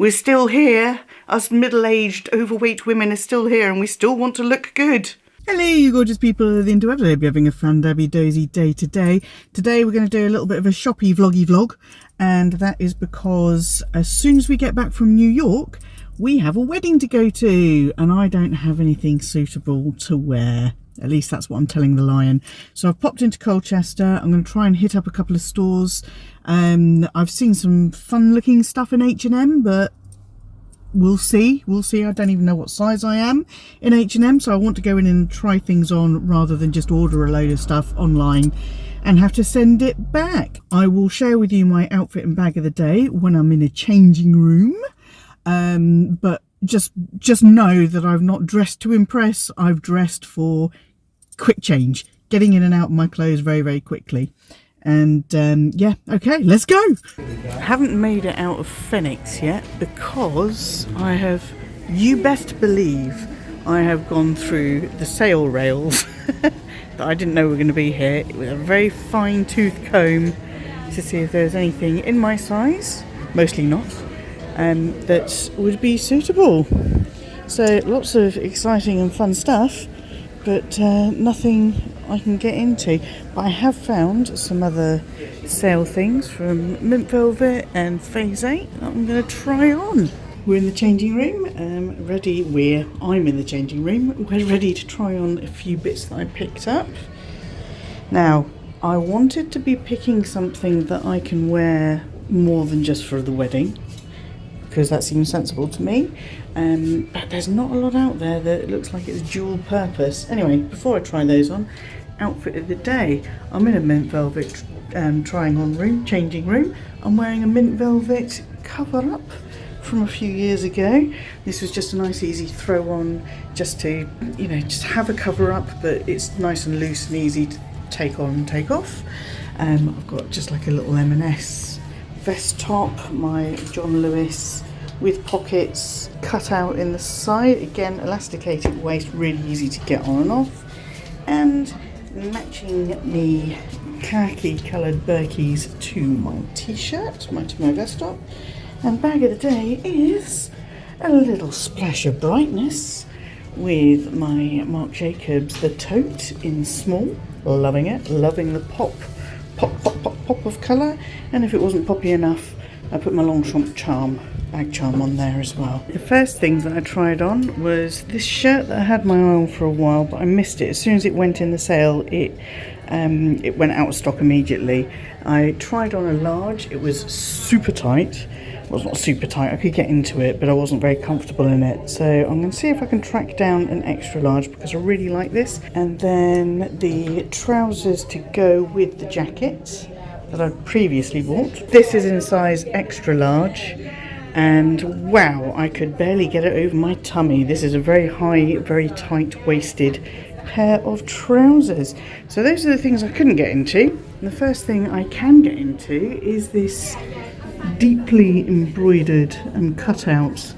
We're still here. Us middle-aged, overweight women are still here and we still want to look good. Hello, you gorgeous people of the interwebs. I hope you're having a fan-dabby-dozy day today. Today we're going to do a little bit of a shoppy vloggy vlog, and that is because as soon as we get back from New York, we have a wedding to go to, and I don't have anything suitable to wear. At least that's what I'm telling the lion. So I've popped into Colchester. I'm going to try and hit up a couple of stores. I've seen some fun looking stuff in H&M, but we'll see. I don't even know what size I am in H&M, so I want to go in and try things on rather than just order a load of stuff online and have to send it back. I will share with you my outfit and bag of the day when I'm in a changing room. But just know that I've not dressed to impress. I've dressed for quick change, getting in and out of my clothes very, very quickly. And yeah, okay, let's go. Haven't made it out of Phoenix yet because I have, you best believe, I have gone through the sale rails that I didn't know were going to be here with a very fine tooth comb to see if there's anything in my size, mostly not, that would be suitable. So lots of exciting and fun stuff, but nothing I can get into. But I have found some other sale things from Mint Velvet and Phase 8 that I'm going to try on. We're in the changing room, I'm in the changing room. We're ready to try on a few bits that I picked up. Now, I wanted to be picking something that I can wear more than just for the wedding, because that seems sensible to me, but there's not a lot out there that looks like it's dual purpose. Anyway, before I try those on, outfit of the day. I'm in a Mint Velvet trying on room, changing room. I'm wearing a Mint Velvet cover up from a few years ago. This was just a nice easy throw on, just to, you know, just have a cover up, but it's nice and loose and easy to take on and take off. I've got just like a little M&S vest top, my John Lewis with pockets cut out in the side, again elasticated waist, really easy to get on and off, and matching the khaki coloured Berkeys to my t-shirt, to my vest top. And bag of the day is a little splash of brightness with my Marc Jacobs, the tote in small. Loving it, loving the pop of colour. And if it wasn't poppy enough, I put my Longchamp bag charm on there as well. The first things that I tried on was this shirt that I had my eye on for a while, but I missed it. As soon as it went in the sale, it went out of stock immediately. I tried on a large. It was super tight. Well, it's not super tight, I could get into it, but I wasn't very comfortable in it. So I'm going to see if I can track down an extra large because I really like this. And then the trousers to go with the jacket that I'd previously bought. This is in size extra large, and wow, I could barely get it over my tummy. This is a very high, very tight waisted pair of trousers. So those are the things I couldn't get into. And the first thing I can get into is this deeply embroidered and cut out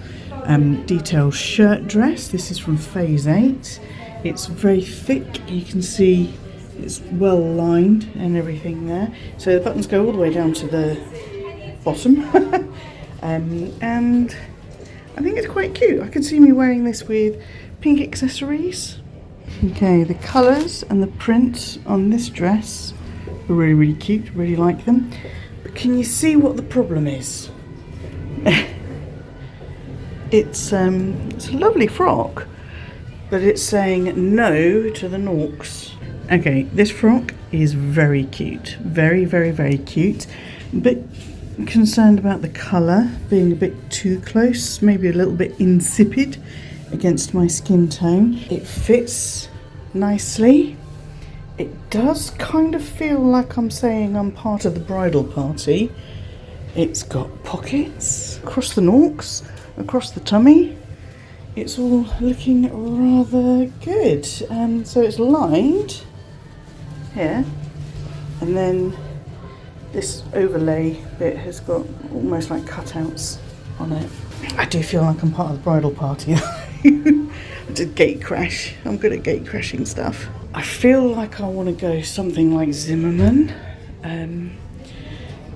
detail shirt dress. This is from Phase 8. It's very thick, you can see it's well lined and everything there. So the buttons go all the way down to the bottom. And I think it's quite cute. I can see me wearing this with pink accessories. Okay, the colours and the print on this dress are really, really cute, really like them. Can you see what the problem is? It's a lovely frock, but it's saying no to the Norks. Okay, this frock is very cute. Very, very, very cute. A bit concerned about the colour being a bit too close, maybe a little bit insipid against my skin tone. It fits nicely. It does kind of feel like I'm saying I'm part of the bridal party. It's got pockets across the Norks, across the tummy. It's all looking rather good. So it's lined here, and then this overlay bit has got almost like cutouts on it. I do feel like I'm part of the bridal party. I did gate crash. I'm good at gate crashing stuff. I feel like I want to go something like Zimmerman.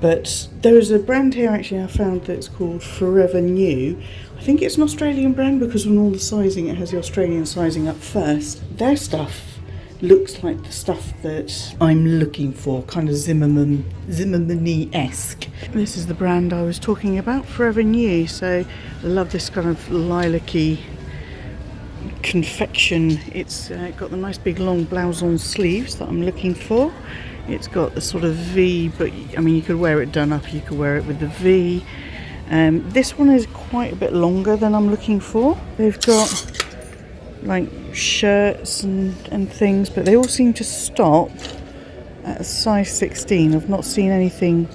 But there is a brand here actually I found that's called Forever New. I think it's an Australian brand because on all the sizing it has the Australian sizing up first. Their stuff looks like the stuff that I'm looking for, kind of Zimmerman-y-esque. This is the brand I was talking about, Forever New. So I love this kind of lilac-y confection. It's got the nice big long blouse-on sleeves that I'm looking for. It's got the sort of V, but I mean you could wear it done up, you could wear it with the V. This one is quite a bit longer than I'm looking for. They've got like shirts and things, but they all seem to stop at a size 16. I've not seen anything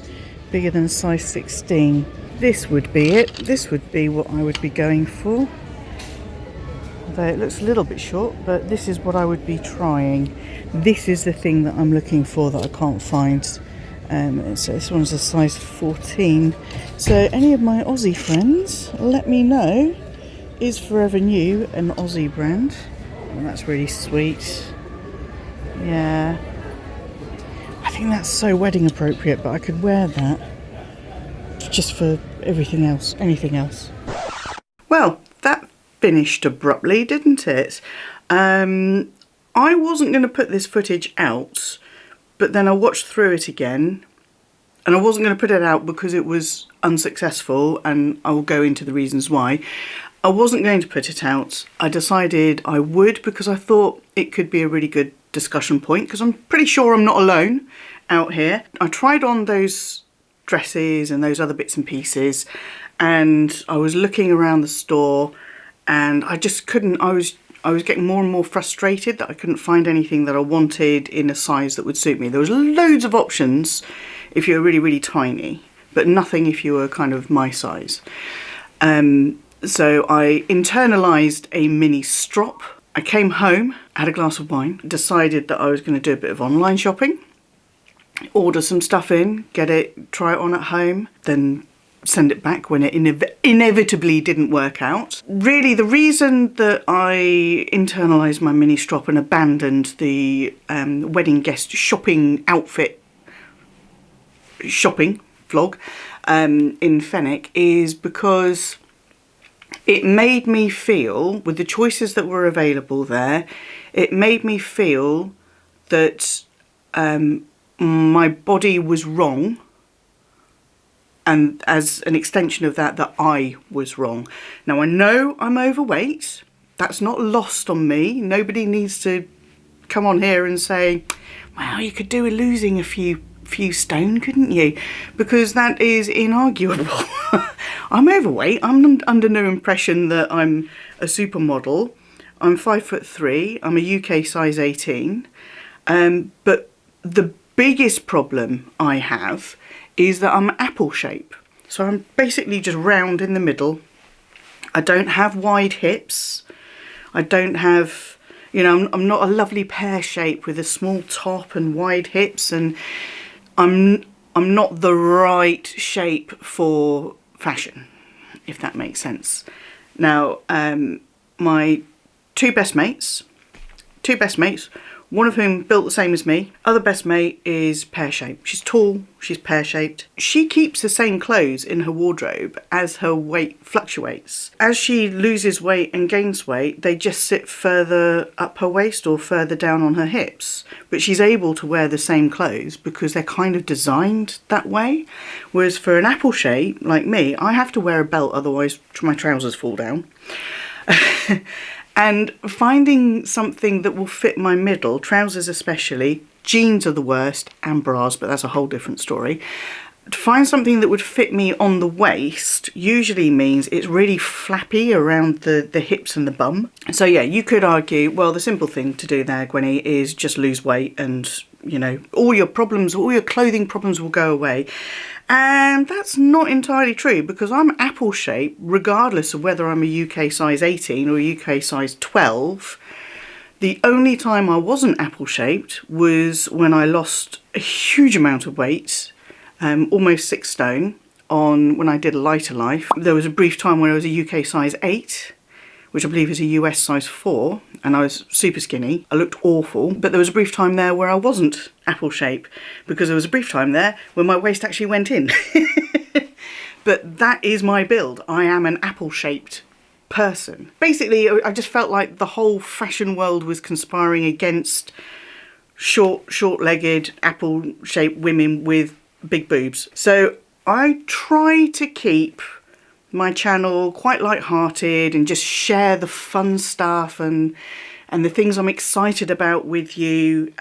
bigger than a size 16. This would be it. This would be what I would be going for. Although it looks a little bit short, but this is what I would be trying. This is the thing that I'm looking for that I can't find. So this one's a size 14. So any of my Aussie friends, let me know. Is Forever New an Aussie brand? Oh, that's really sweet. Yeah. I think that's so wedding appropriate, but I could wear that just for everything else, anything else. Well, that finished abruptly, didn't it? I wasn't going to put this footage out, but then I watched through it again, and I wasn't going to put it out because it was unsuccessful, and I will go into the reasons why. I wasn't going to put it out. I decided I would because I thought it could be a really good discussion point, because I'm pretty sure I'm not alone out here. I tried on those dresses and those other bits and pieces, and I was looking around the store and I just couldn't, I was getting more and more frustrated that I couldn't find anything that I wanted in a size that would suit me. There was loads of options if you were really, really tiny, but nothing if you were kind of my size. So I internalised a mini strop. I came home, had a glass of wine, decided that I was going to do a bit of online shopping, order some stuff in, get it, try it on at home, then send it back when it inevitably didn't work out. Really, the reason that I internalised my mini strop and abandoned the wedding guest shopping outfit shopping vlog in Fenwick is because it made me feel, with the choices that were available there, it made me feel that my body was wrong, and as an extension of that, that I was wrong. Now I know I'm overweight, that's not lost on me. Nobody needs to come on here and say, wow, you could do with losing a few stone, couldn't you? Because that is inarguable. I'm overweight. I'm under no impression that I'm a supermodel. I'm 5'3". I'm a UK size 18. But the biggest problem I have is that I'm apple shape. So I'm basically just round in the middle. I don't have wide hips. I don't have, you know, I'm not a lovely pear shape with a small top and wide hips, and I'm not the right shape for fashion, if that makes sense. Now, my two best mates, one of whom built the same as me. Other best mate is pear-shaped. She's tall, she's pear-shaped. She keeps the same clothes in her wardrobe as her weight fluctuates. As she loses weight and gains weight, they just sit further up her waist or further down on her hips. But she's able to wear the same clothes because they're kind of designed that way. Whereas for an apple shape, like me, I have to wear a belt, otherwise my trousers fall down. And finding something that will fit my middle, trousers especially, jeans are the worst, and bras, but that's a whole different story. To find something that would fit me on the waist usually means it's really flappy around the hips and the bum. So yeah, you could argue, well, the simple thing to do there, Gwenny, is just lose weight and, you know, all your problems, all your clothing problems will go away. And that's not entirely true, because I'm apple shaped regardless of whether I'm a UK size 18 or a UK size 12. The only time I wasn't apple shaped was when I lost a huge amount of weight, almost 6 stone, when I did a lighter life. There was a brief time when I was a UK size 8, which I believe is a US size 4, and I was super skinny. I looked awful, but there was a brief time there where I wasn't apple shape, because there was a brief time there when my waist actually went in. But that is my build. I am an apple-shaped person. Basically, I just felt like the whole fashion world was conspiring against short-legged, apple-shaped women with big boobs. So I try to keep my channel quite light-hearted and just share the fun stuff and the things I'm excited about with you.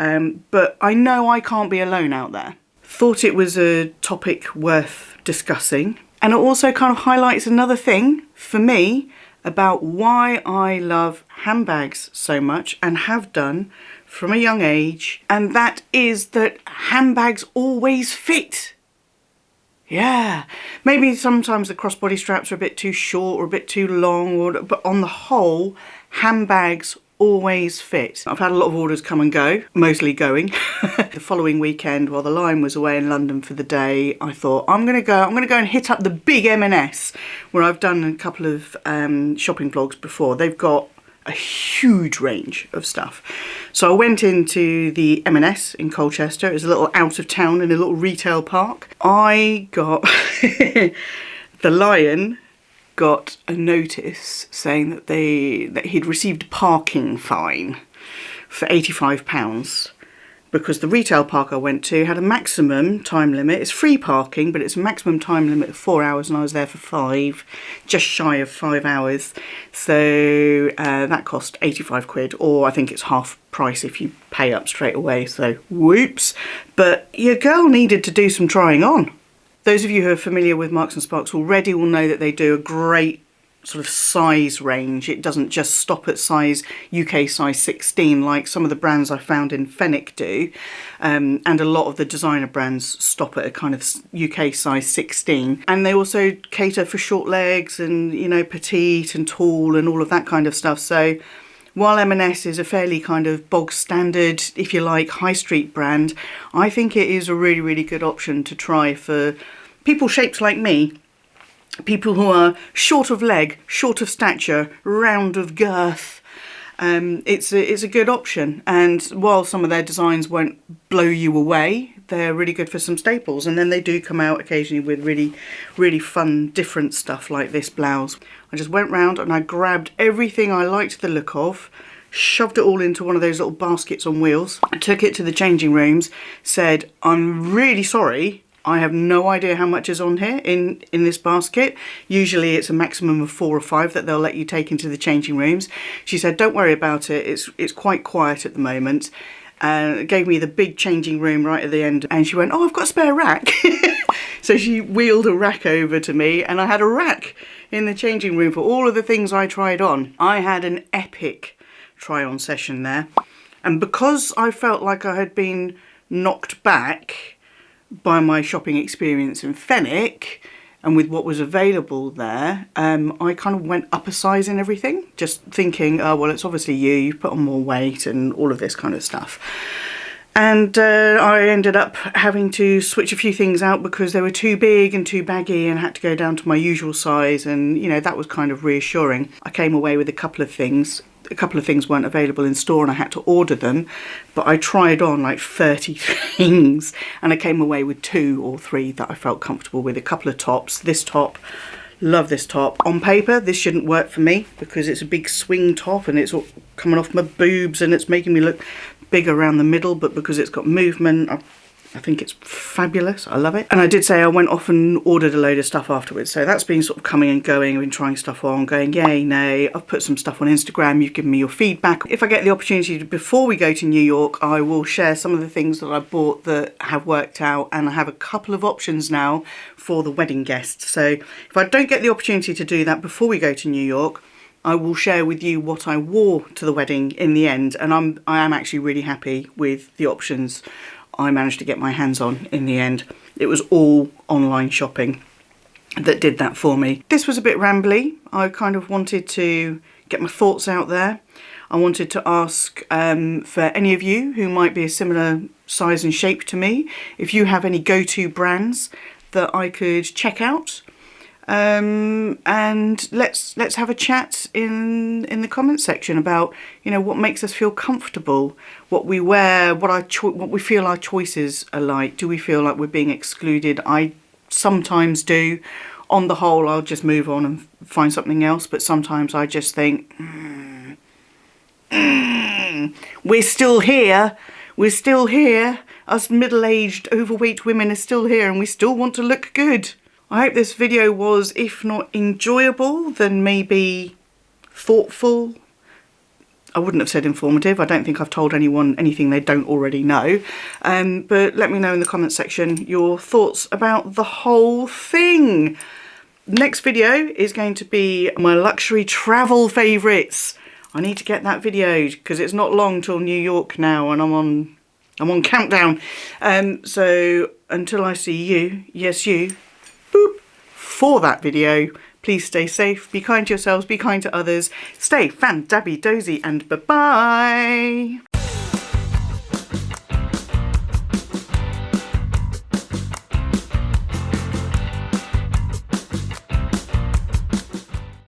But I know I can't be alone out there. Thought it was a topic worth discussing. And it also kind of highlights another thing for me about why I love handbags so much and have done from a young age. And that is that handbags always fit. Yeah, maybe sometimes the crossbody straps are a bit too short or a bit too long, but on the whole, handbags always fit. I've had a lot of orders come and go, mostly going. The following weekend, while the line was away in London for the day, I thought I'm gonna go and hit up the big M&S, where I've done a couple of shopping vlogs before. They've got a huge range of stuff. So I went into the M&S in Colchester. It was a little out of town in a little retail park. I got the Lion got a notice saying that he'd received a parking fine for £85 because the retail park I went to had a maximum time limit. It's free parking, but it's a maximum time limit of 4 hours, and I was there for 5, just shy of 5 hours. So that cost 85 quid, or I think it's half price if you pay up straight away, so whoops. But your girl needed to do some trying on. Those of you who are familiar with Marks and Sparks already will know that they do a great sort of size range. It doesn't just stop at UK size 16 like some of the brands I found in Fenwick do, and a lot of the designer brands stop at a kind of UK size 16. And they also cater for short legs and, you know, petite and tall and all of that kind of stuff. So while M&S is a fairly kind of bog standard, if you like, high street brand, I think it is a really, really good option to try for people shaped like me. People who are short of leg, short of stature, round of girth. It's a good option. And while some of their designs won't blow you away, they're really good for some staples. And then they do come out occasionally with really, really fun, different stuff like this blouse. I just went round and I grabbed everything I liked the look of, shoved it all into one of those little baskets on wheels, took it to the changing rooms, said, I'm really sorry, I have no idea how much is on here in this basket. Usually it's a maximum of 4 or 5 that they'll let you take into the changing rooms. She said, don't worry about it, it's quite quiet at the moment. Gave me the big changing room right at the end, and she went, oh, I've got a spare rack. So she wheeled a rack over to me, and I had a rack in the changing room for all of the things I tried on. I had an epic try-on session there, and because I felt like I had been knocked back by my shopping experience in Fenwick and with what was available there, I kind of went up a size in everything, just thinking, oh, well, it's obviously you've put on more weight and all of this kind of stuff. And I ended up having to switch a few things out because they were too big and too baggy, and had to go down to my usual size, and, you know, that was kind of reassuring. I came away with a couple of things. A couple of things weren't available in store and I had to order them, but I tried on like 30 things and I came away with 2 or 3 that I felt comfortable with. A couple of tops. This top, love this top. On paper, this shouldn't work for me because it's a big swing top and it's all coming off my boobs and it's making me look big around the middle, but because it's got movement, I think it's fabulous. I love it. And I did say I went off and ordered a load of stuff afterwards. So that's been sort of coming and going. I've been trying stuff on, going yay, nay. I've put some stuff on Instagram. You've given me your feedback. If I get the opportunity to, before we go to New York, I will share some of the things that I bought that have worked out. And I have a couple of options now for the wedding guests. So if I don't get the opportunity to do that before we go to New York, I will share with you what I wore to the wedding in the end. And I am actually really happy with the options I managed to get my hands on in the end. It was all online shopping that did that for me. This was a bit rambly. I kind of wanted to get my thoughts out there. I wanted to ask for any of you who might be a similar size and shape to me, if you have any go-to brands that I could check out. and let's have a chat in the comments section about, you know, what makes us feel comfortable, what we wear, what we feel our choices are like. Do we feel like we're being excluded? I sometimes do. On the whole, I'll just move on and find something else, but sometimes I just think, we're still here. We're still here. Us middle-aged, overweight women are still here, and we still want to look good. I hope this video was, if not enjoyable, then maybe thoughtful. I wouldn't have said informative. I don't think I've told anyone anything they don't already know. But let me know in the comments section your thoughts about the whole thing. Next video is going to be my luxury travel favourites. I need to get that video because it's not long till New York now, and I'm on countdown. So until I see you, yes you, boop, for that video, please stay safe, be kind to yourselves, be kind to others, stay fan-dabby-dozy, and bye-bye.